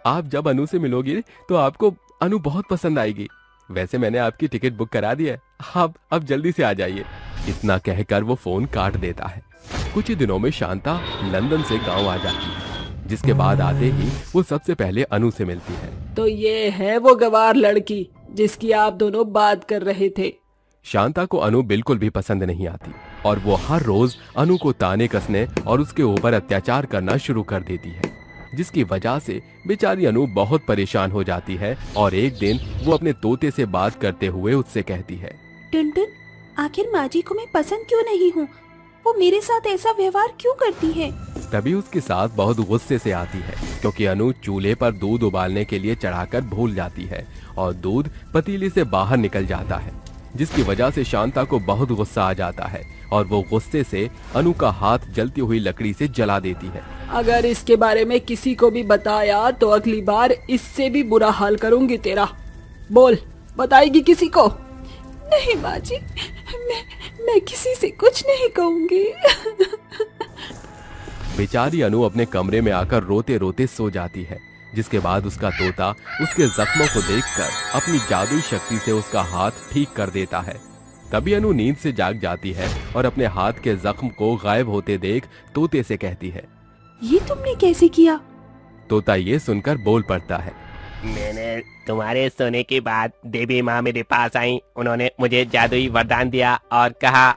D: आप जब अनु से मिलोगी तो आपको अनु बहुत पसंद आएगी। वैसे मैंने आपकी टिकट बुक करा दी है, आप अब जल्दी से आ जाइए। इतना कहकर वो फोन काट देता है। कुछ ही दिनों में शांता लंदन से गांव आ जाती है, जिसके बाद आते ही वो सबसे पहले अनु से मिलती है।
H: तो ये है वो गवार लड़की जिसकी आप दोनों बात कर रहे थे।
D: शांता को अनु बिल्कुल भी पसंद नहीं आती और वो हर रोज अनु को ताने कसने और उसके ऊपर अत्याचार करना शुरू कर देती है, जिसकी वजह से बेचारी अनु बहुत परेशान हो जाती है। और एक दिन वो अपने तोते से बात करते हुए उससे कहती है,
G: टुनटुन, आखिर माँ जी को मैं पसंद क्यों नहीं हूँ? वो मेरे साथ ऐसा व्यवहार क्यों करती है?
D: तभी उसकी सास बहुत गुस्से से आती है क्योंकि अनु चूल्हे पर दूध उबालने के लिए चढ़ाकर भूल जाती है और दूध पतीले से बाहर निकल जाता है, जिसकी वजह से शांता को बहुत गुस्सा आ जाता है और वो गुस्से से अनु का हाथ जलती हुई लकड़ी से जला देती है।
H: अगर इसके बारे में किसी को भी बताया तो अगली बार इससे भी बुरा हाल करूंगी तेरा। बोल, बताएगी किसी को? नहीं माँ जी, मैं किसी से कुछ नहीं कहूंगी।
D: बेचारी अनु अपने कमरे में आकर रोते रोते सो जाती है, जिसके बाद उसका तोता उसके जख्मों को देखकर अपनी जादुई शक्ति से उसका हाथ ठीक कर देता है। तभी अनु नींद से जाग जाती है और अपने हाथ के जख्म को गायब होते देख तोते से कहती है,
G: ये तुमने कैसे किया?
D: तोता ये सुनकर बोल पड़ता है,
J: मैंने तुम्हारे सोने के बाद देवी माँ मेरे पास आई। उन्होंने मुझे जादुई वरदान दिया और कहा,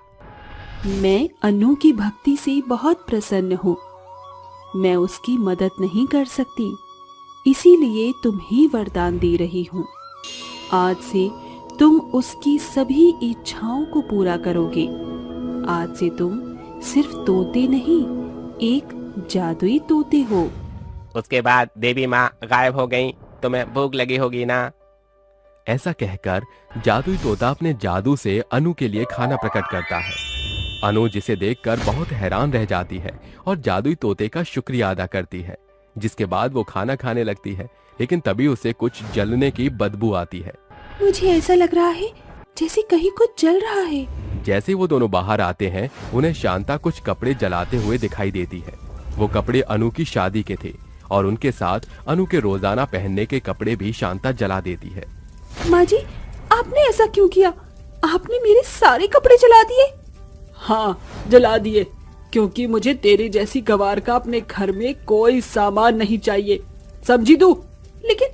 G: मैं अनु की भक्ति से बहुत प्रसन्न हूँ। मैं उसकी मदद नहीं कर सकती, इसीलिए तुम्हें वरदान दे रही हूँ। आज से तुम उसकी सभी इच्छाओं को पूरा करोगे। आज से तुम सिर्फ तोते नहीं, एक जादुई तोते हो।
J: उसके बाद देवी माँ गायब हो गई। तुम्हें भूख लगी होगी ना?
D: ऐसा कहकर जादुई तोता अपने जादू से अनु के लिए खाना प्रकट करता है। अनु जिसे देखकर बहुत हैरान रह जाती है और जादुई तोते का शुक्रिया अदा करती है, जिसके बाद वो खाना खाने लगती है। लेकिन तभी उसे कुछ जलने की बदबू आती है।
G: मुझे ऐसा लग रहा है जैसे कहीं कुछ जल रहा है।
D: जैसे वो दोनों बाहर आते हैं, उन्हें शांता कुछ कपड़े जलाते हुए दिखाई देती है। वो कपड़े अनु की शादी के थे और उनके साथ अनु के रोजाना पहनने के कपड़े भी शांता जला देती है।
G: माँ जी, आपने ऐसा क्यों किया? आपने मेरे सारे कपड़े जला दिए।
H: हाँ, जला दिए, क्योंकि मुझे तेरी जैसी गवार का अपने घर में कोई सामान नहीं चाहिए, समझी तू?
G: लेकिन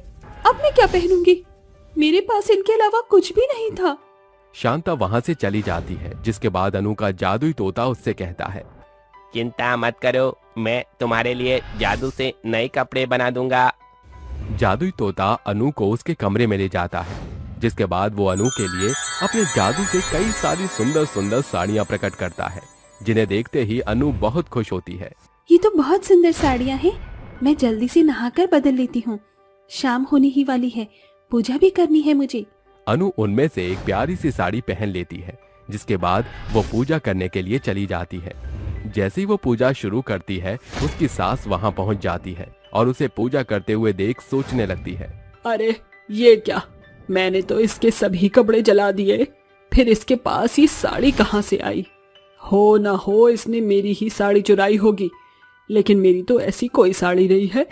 G: अब मैं क्या पहनूंगी? मेरे पास इनके अलावा कुछ भी नहीं था।
D: शांता वहां से चली जाती है, जिसके बाद अनु का जादुई तोता उससे कहता है,
J: चिंता मत करो, मैं तुम्हारे लिए जादू से नए कपड़े बना दूंगा।
D: जादुई तोता अनु को उसके कमरे में ले जाता है, जिसके बाद वो अनु के लिए अपने जादू से कई सारी सुंदर सुंदर साड़ियां प्रकट करता है, जिन्हें देखते ही अनु बहुत खुश होती है।
G: ये तो बहुत सुंदर साड़ियाँ हैं। मैं जल्दी से नहाकर बदल लेती हूँ। शाम होने ही वाली है, पूजा भी करनी है मुझे।
D: अनु उनमें से एक प्यारी सी साड़ी पहन लेती है, जिसके बाद वो पूजा करने के लिए चली जाती है। जैसे ही वो पूजा शुरू करती है, उसकी सास वहां पहुंच जाती है और उसे पूजा करते हुए देख सोचने लगती है।
H: अरे ये क्या, मैंने तो इसके सभी कपड़े जला दिए, फिर इसके पास ये साड़ी कहाँ से आई? हो ना हो इसने मेरी ही साड़ी चुराई होगी, लेकिन मेरी तो ऐसी कोई साड़ी नहीं है।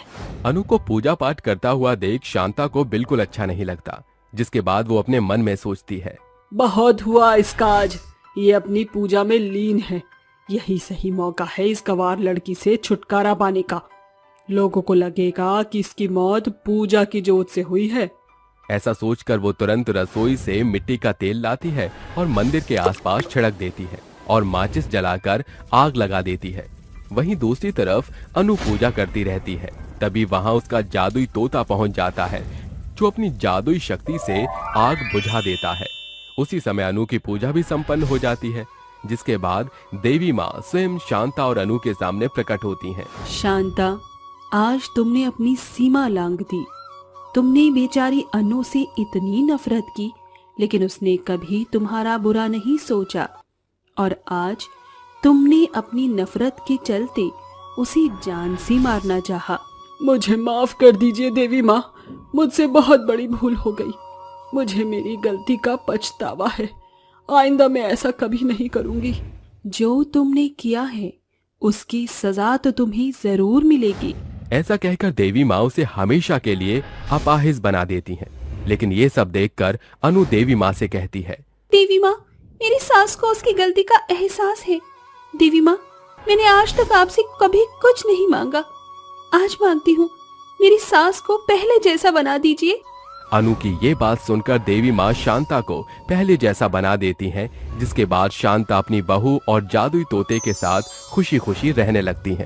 D: अनु को पूजा पाठ करता हुआ देख शांता को बिल्कुल अच्छा नहीं लगता, जिसके बाद वो अपने मन में सोचती है,
H: बहुत हुआ इसका आज, ये अपनी पूजा में लीन है। यही सही मौका है इस गंवार लड़की से छुटकारा पाने का। लोगों को लगेगा कि इसकी मौत पूजा की जोत से हुई है।
D: ऐसा सोचकर वो तुरंत रसोई से मिट्टी का तेल लाती है और मंदिर के आसपास छिड़क देती है और माचिस जलाकर आग लगा देती है। वहीं दूसरी तरफ अनु पूजा करती रहती है। तभी वहां उसका जादुई तोता पहुंच जाता है, जो अपनी जादुई शक्ति से आग बुझा देता है। उसी समय अनु की पूजा भी संपन्न हो जाती है, जिसके बाद देवी माँ स्वयं शांता और अनु के सामने प्रकट होती हैं।
G: शांता, आज तुमने अपनी सीमा लांघ दी। तुमने बेचारी अनु से इतनी नफरत की, लेकिन उसने कभी तुम्हारा बुरा नहीं सोचा, और आज तुमने अपनी नफरत के चलते उसे जान से मारना चाहा।
H: मुझे माफ कर दीजिए देवी माँ, मुझसे बहुत बड़ी भूल हो गई। मुझे मेरी गलती का पछतावा है। आइंदा मैं ऐसा कभी नहीं करूंगी।
G: जो तुमने किया है उसकी सजा तो तुम्हें जरूर मिलेगी।
D: ऐसा कहकर देवी माँ उसे हमेशा के लिए अपाहिज बना देती हैं। लेकिन ये सब देखकर अनु देवी माँ से कहती है,
G: देवी माँ, मेरी सास को उसकी गलती का एहसास है। देवी माँ, मैंने आज तक आपसे कभी कुछ नहीं मांगा, आज मांगती हूँ, मेरी सास को पहले जैसा बना दीजिए।
D: अनु की ये बात सुनकर देवी माँ शांता को पहले जैसा बना देती हैं, जिसके बाद शांता अपनी बहू और जादुई तोते के साथ खुशी खुशी रहने लगती हैं।